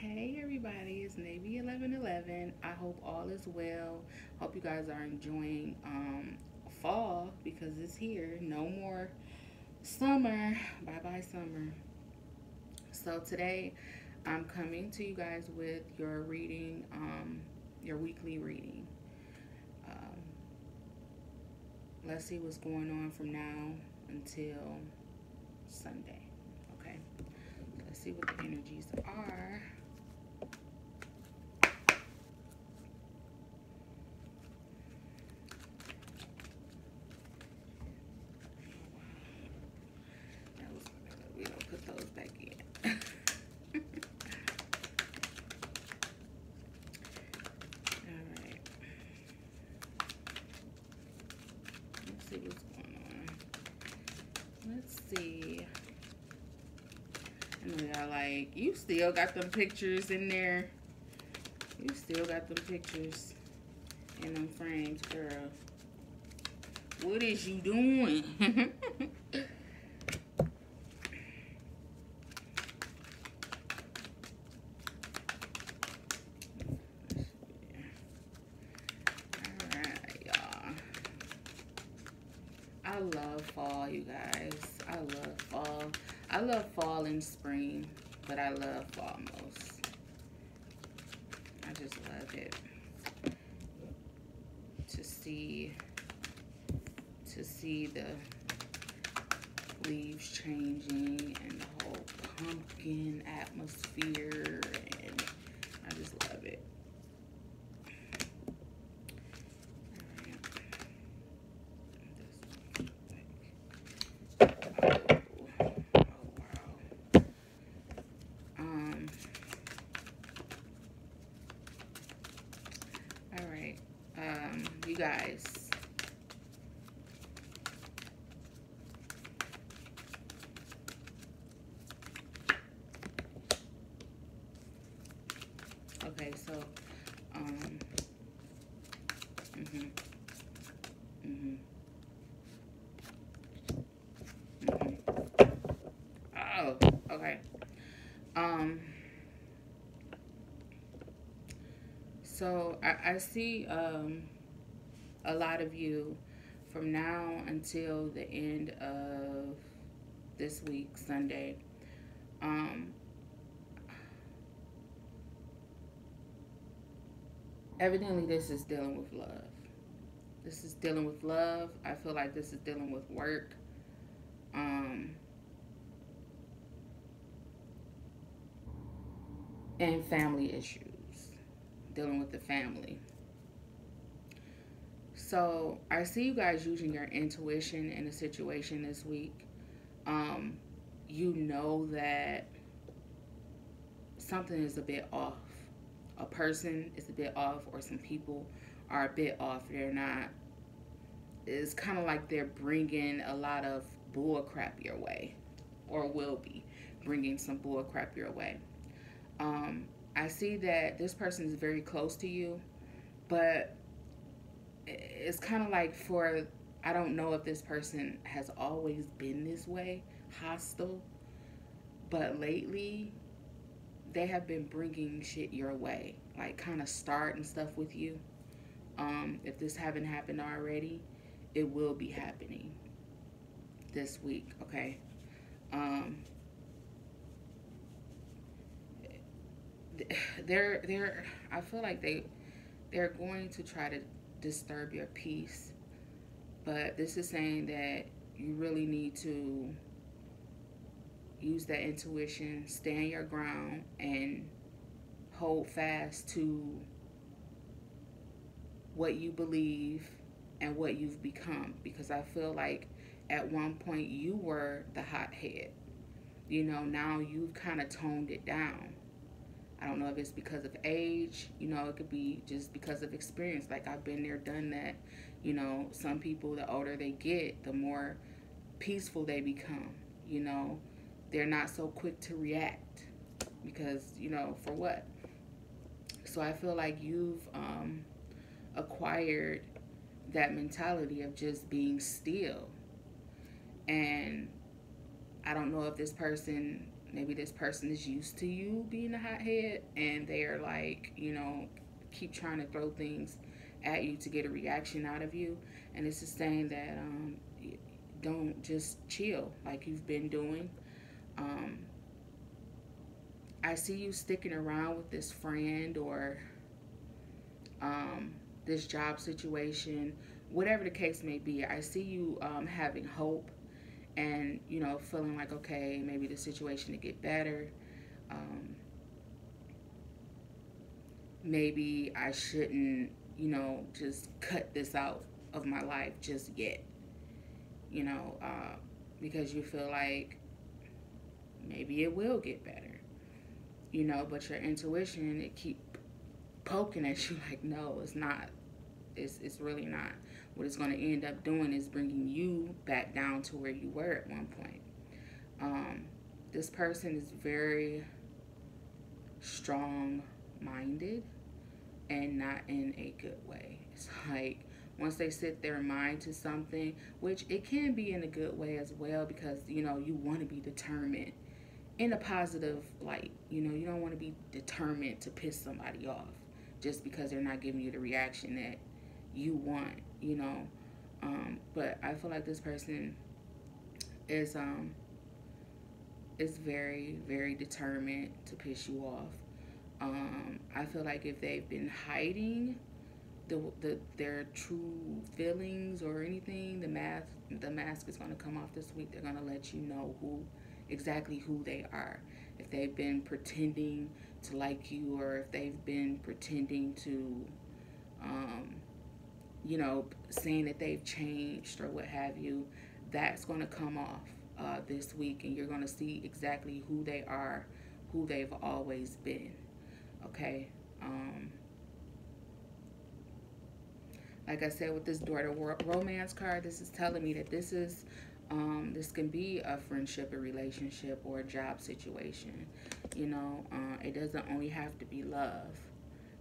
Hey everybody, it's Navy 1111. I hope all is well. Hope you guys are enjoying fall because it's here. No more summer. Bye bye summer. So today I'm coming to you guys with your reading, your weekly reading. Um, let's see what's going on from now until Sunday. Okay. Let's see what the energies are. We don't put those back in. All right. Let's see what's going on. Let's see. I know y'all like, you still got them pictures in there. You still got them pictures in them frames, girl. What is you doing? I love fall, you guys. I love fall. I love fall and spring, but I love fall most. I just love it. To see the leaves changing and the whole pumpkin atmosphere, and I just love it. You guys, okay, so mhm, mhm, mhm. Oh, okay. So I see a lot of you from now until the end of this week, Sunday. Evidently, this is dealing with love. This is dealing with love. I feel like this is dealing with work. And family issues. Dealing with the family. So I see you guys using your intuition in a situation this week. You know that something is a bit off. A person is a bit off, or some people are a bit off. They're not. It's kind of like they're bringing a lot of bull crap your way, or will be bringing some bull crap your way. I see that this person is very close to you, but it's kind of like I don't know if this person has always been this way, hostile, but lately they have been bringing shit your way, like kind of starting stuff with you. If this haven't happened already, it will be happening this week, okay? I feel like they're going to try to disturb your peace, but this is saying that you really need to use that intuition, stand your ground, and hold fast to what you believe and what you've become, because I feel like at one point you were the hothead. Now you've kind of toned it down. I don't know if it's because of age, it could be just because of experience. Like, I've been there, done that. Some people, the older they get, the more peaceful they become. They're not so quick to react because, for what? So I feel like you've acquired that mentality of just being still. And I don't know if this person Maybe this person is used to you being a hothead, and they're like, keep trying to throw things at you to get a reaction out of you. And it's just saying that don't just chill like you've been doing. Um, I see you sticking around with this friend or this job situation, whatever the case may be. I see you having hope and, feeling like, okay, maybe the situation to get better. Um, Maybe I shouldn't, just cut this out of my life just yet, you know, uh, because you feel like maybe it will get better, but your intuition, it keep poking at you like, no, it's not. It's really not. What it's going to end up doing is bringing you back down to where you were at one point. Um, this person is very strong minded and not in a good way. It's like once they set their mind to something, which it can be in a good way as well, because you want to be determined in a positive light. You don't want to be determined to piss somebody off just because they're not giving you the reaction that you want. But I feel like this person is very, very determined to piss you off. I feel like if they've been hiding their true feelings or anything, the mask is going to come off this week. They're going to let you know exactly who they are. If they've been pretending to like you, or if they've been pretending to, saying that they've changed or what have you, that's going to come off this week, and you're going to see exactly who they are, who they've always been. Okay. Like I said, with this daughter romance card, this is telling me that this can be a friendship, a relationship, or a job situation. It doesn't only have to be love,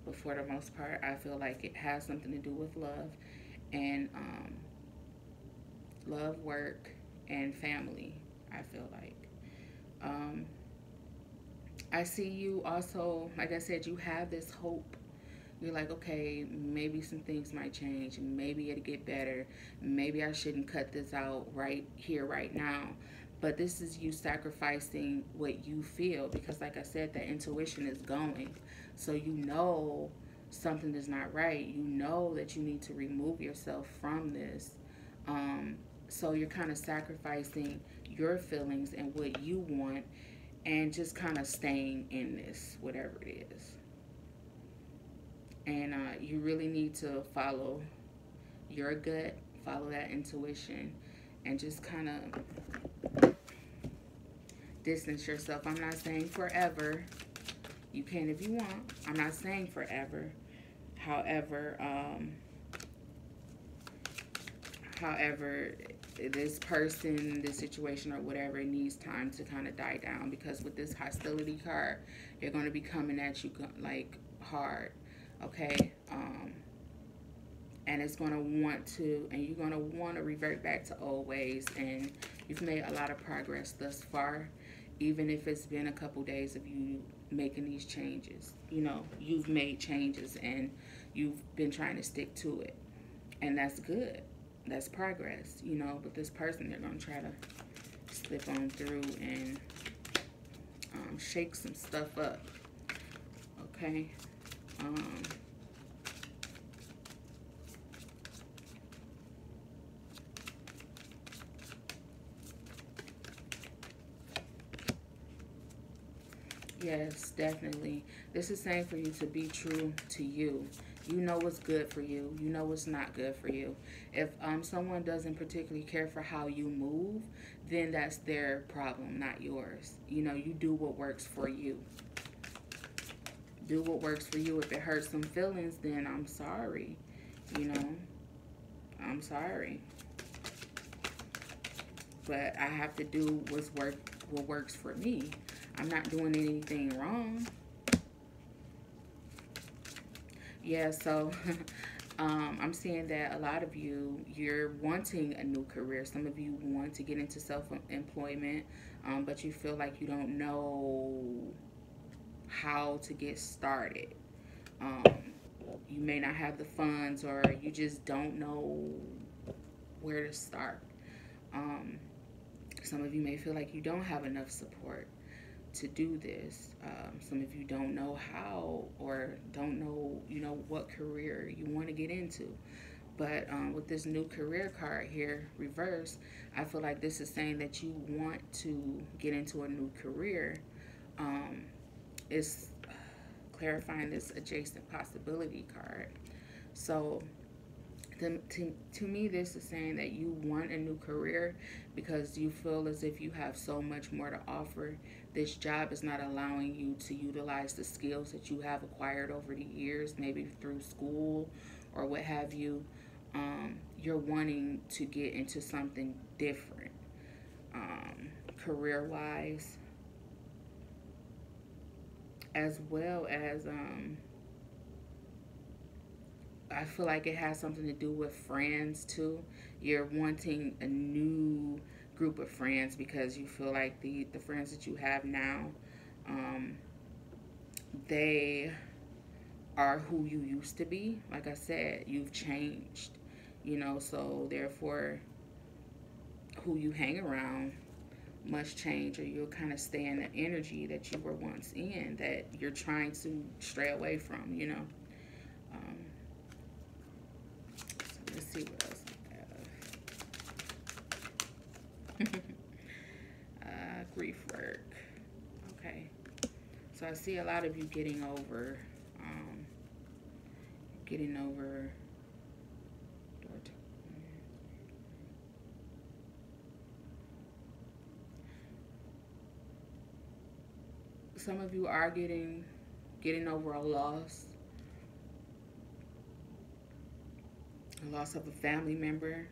but for the most part, I feel like it has something to do with love and love, work, and family. I feel like. I see you also, like I said, you have this hope. You're like, okay, maybe some things might change. Maybe it'll get better. Maybe I shouldn't cut this out right here, right now. But this is you sacrificing what you feel, because like I said, the intuition is going. So something is not right. You know that you need to remove yourself from this. So you're kind of sacrificing your feelings and what you want, and just kind of staying in this, whatever it is. And you really need to follow your gut, follow that intuition, and just kind of distance yourself. I'm not saying forever. You can if you want. I'm not saying forever. However, this person, this situation, or whatever, it needs time to kind of die down, because with this hostility card, they're going to be coming at you like hard, okay? And it's going to want to, and you're going to want to revert back to old ways, and you've made a lot of progress thus far, even if it's been a couple days of you making these changes. You've made changes, and you've been trying to stick to it, and that's good. That's progress, but this person, they're going to try to slip on through and shake some stuff up, okay? Yes, definitely. This is saying for you to be true to you. You know what's good for you. You know what's not good for you. If someone doesn't particularly care for how you move, then that's their problem, not yours. You do what works for you. Do what works for you. If it hurts some feelings, then I'm sorry. I'm sorry. But I have to do what works for me. I'm not doing anything wrong. Yeah, so I'm seeing that a lot of you, you're wanting a new career. Some of you want to get into self-employment, but you feel like you don't know how to get started. Um, you may not have the funds, or you just don't know where to start. Um, some of you may feel like you don't have enough support to do this. Some of you don't know how, or don't know, what career you want to get into. But with this new career card here, reverse, I feel like this is saying that you want to get into a new career. It's clarifying this adjacent possibility card. So to me, this is saying that you want a new career because you feel as if you have so much more to offer. This job is not allowing you to utilize the skills that you have acquired over the years, maybe through school or what have you. You're wanting to get into something different, career-wise, as well as I feel like it has something to do with friends too. You're wanting a new group of friends because you feel like the friends that you have now, um, they are who you used to be. Like I said, you've changed, so therefore who you hang around must change, or you'll kind of stay in the energy that you were once in that you're trying to stray away from. Um, Let's see what else we have. Grief work. Okay. So I see a lot of you getting over, getting over. Some of you are getting over a loss of a family member.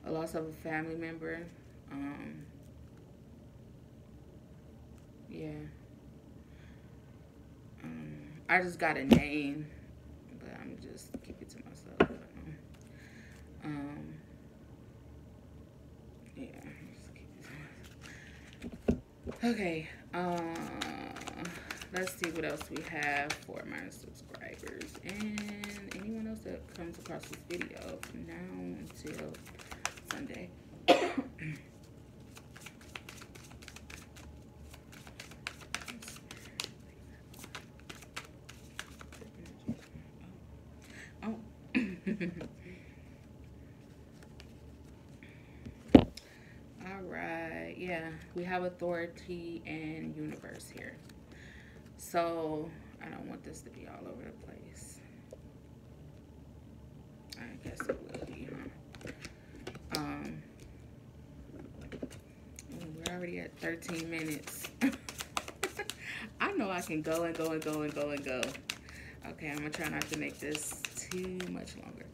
A loss of a family member. Yeah. I just got a name, but I'm just keep it to myself. Yeah. Just keep it to myself. Okay. Let's see what else we have for my subscribers and anyone else that comes across this video from now until Sunday. Oh. All right. Yeah, we have authority and universe here. So I don't want this to be all over the place. I guess it will be, huh? We're already at 13 minutes. I know I can go and go and go and go and go. Okay, I'm gonna try not to make this too much longer.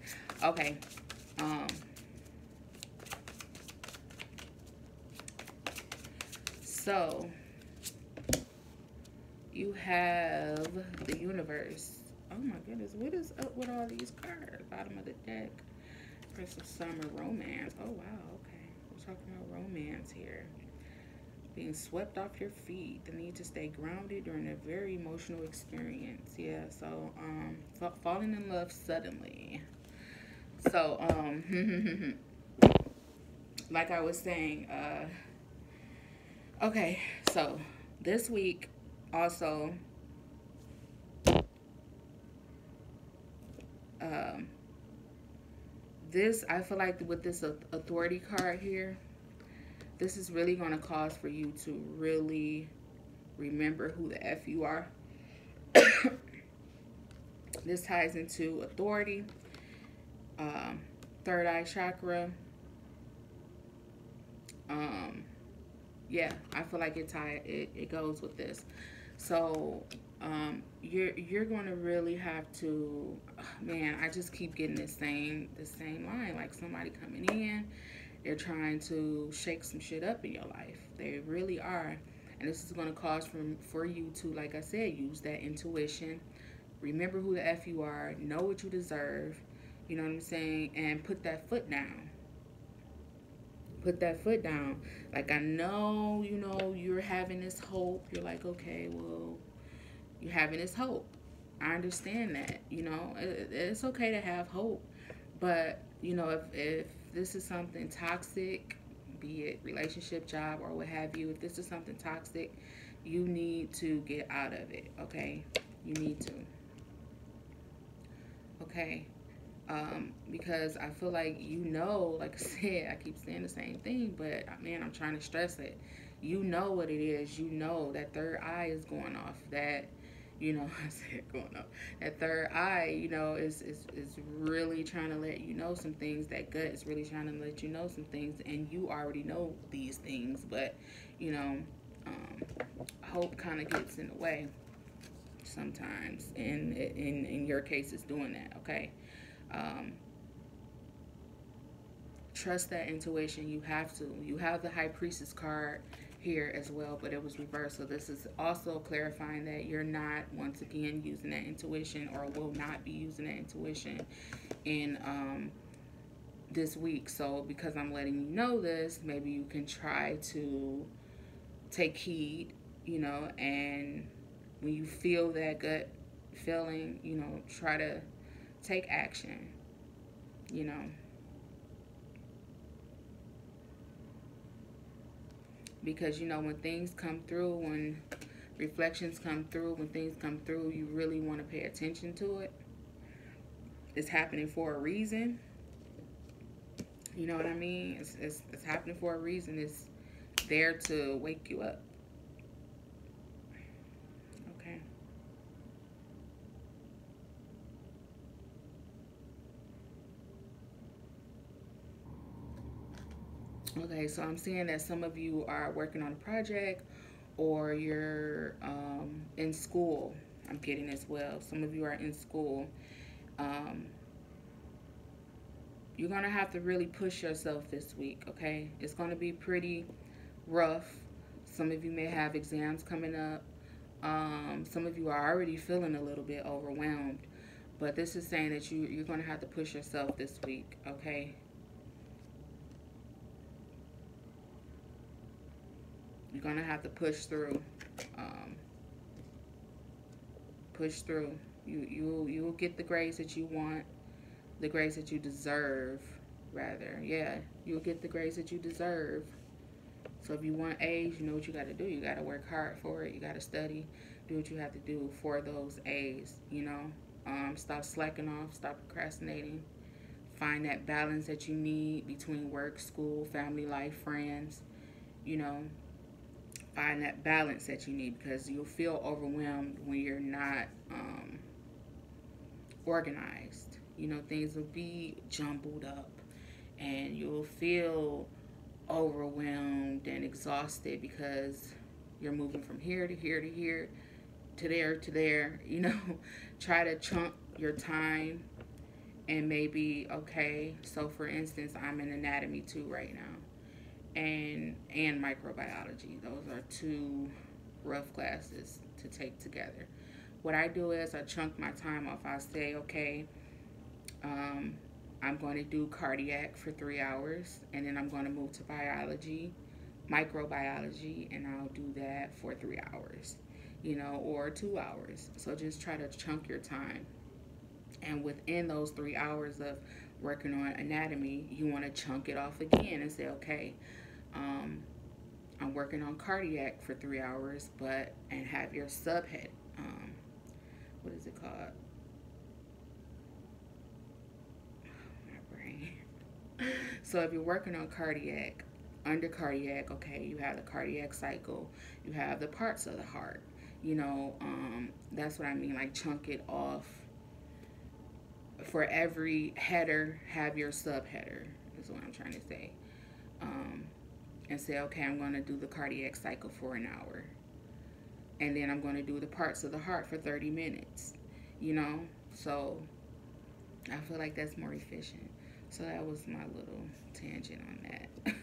Okay. So you have the universe. Oh my goodness, what is up with all these cards? Bottom of the deck. Prince of Summer, romance. Oh wow, okay. We're talking about romance here. Being swept off your feet. The need to stay grounded during a very emotional experience. Yeah, so falling in love suddenly. So like I was saying, okay, so this week also this, I feel like with this authority card here, this is really going to cause for you to really remember who the F you are. This ties into authority, third eye chakra. Yeah, I feel like it goes with this. So You're going to really have to, man, I just keep getting this same line, like somebody coming in, they're trying to shake some shit up in your life. They really are. And this is going to cause for you to, like I said, use that intuition. Remember who the F you are, know what you deserve, you know what I'm saying, and put that foot down. Put that foot down. Like, I know, you're having this hope. You're like, okay, well, you're having this hope. I understand that. It's okay to have hope. But, if this is something toxic, be it relationship, job, or what have you, if this is something toxic, you need to get out of it, okay? You need to. Okay? Because I feel like, like I said, I keep saying the same thing, but man, I'm trying to stress it. You know what it is. You know that third eye is going off. I said going off. That third eye, is really trying to let you know some things. That gut is really trying to let you know some things, and you already know these things, but um, hope kind of gets in the way sometimes, and in your case, it's doing that. Okay. Um, Trust that intuition. You have to. You have the High Priestess card here as well, but it was reversed. So this is also clarifying that you're not, once again, using that intuition, or will not be using that intuition in this week. So because I'm letting you know this, maybe you can try to take heed, and when you feel that gut feeling, try to take action, you know. Because when things come through, when reflections come through, when things come through, you really want to pay attention to it. It's happening for a reason. You know what I mean? It's happening for a reason. It's there to wake you up. Okay. Okay, so I'm seeing that some of you are working on a project, or you're in school. I'm getting as well. Some of you are in school. Um, you're going to have to really push yourself this week, okay? It's going to be pretty rough. Some of you may have exams coming up. Some of you are already feeling a little bit overwhelmed. But this is saying that you're going to have to push yourself this week, okay? You're going to have to push through. Push through. You'll get the grades that you want, the grades that you deserve, rather. Yeah, you'll get the grades that you deserve. So if you want A's, you know what you got to do. You got to work hard for it. You got to study, do what you have to do for those A's, Stop slacking off, stop procrastinating. Find that balance that you need between work, school, family life, friends, you know. Find that balance that you need, because you'll feel overwhelmed when you're not organized. Things will be jumbled up, and you'll feel overwhelmed and exhausted because you're moving from here to here to here to there to there. Try to chunk your time, and maybe, okay, so for instance, I'm in anatomy 2 right now, and microbiology. Those are 2 rough classes to take together. What I do is I chunk my time off. I say, okay, I'm going to do cardiac for 3 hours, and then I'm going to move to biology, microbiology, and I'll do that for 3 hours, or 2 hours. So just try to chunk your time. And within those 3 hours of working on anatomy, you want to chunk it off again and say, okay, I'm working on cardiac for 3 hours, and have your subhead, what is it called? My brain. So if you're working on cardiac, under cardiac, okay, you have the cardiac cycle, you have the parts of the heart, that's what I mean, like chunk it off. For every header, have your subheader, is what I'm trying to say. And say, okay, I'm going to do the cardiac cycle for an hour. and then I'm going to do the parts of the heart for 30 minutes, you know? So I feel like that's more efficient. So that was my little tangent on that.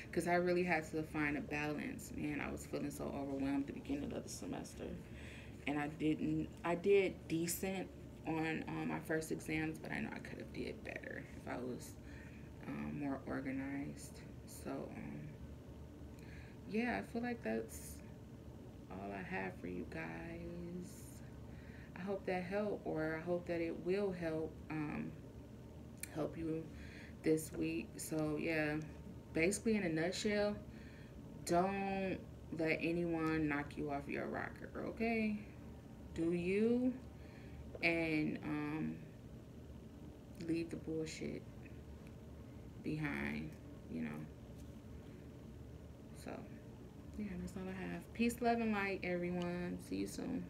Because I really had to find a balance. Man, I was feeling so overwhelmed at the beginning of the semester. And I did decent on my first exams, but I know I could have did better if I was more organized. So, yeah, I feel like that's all I have for you guys. I hope that helped, or I hope that it will help you this week. So yeah, basically in a nutshell, don't let anyone knock you off your rocker. Okay, do you, and leave the bullshit behind. You know. So yeah, that's all I have. Peace, love, and light, everyone. See you soon.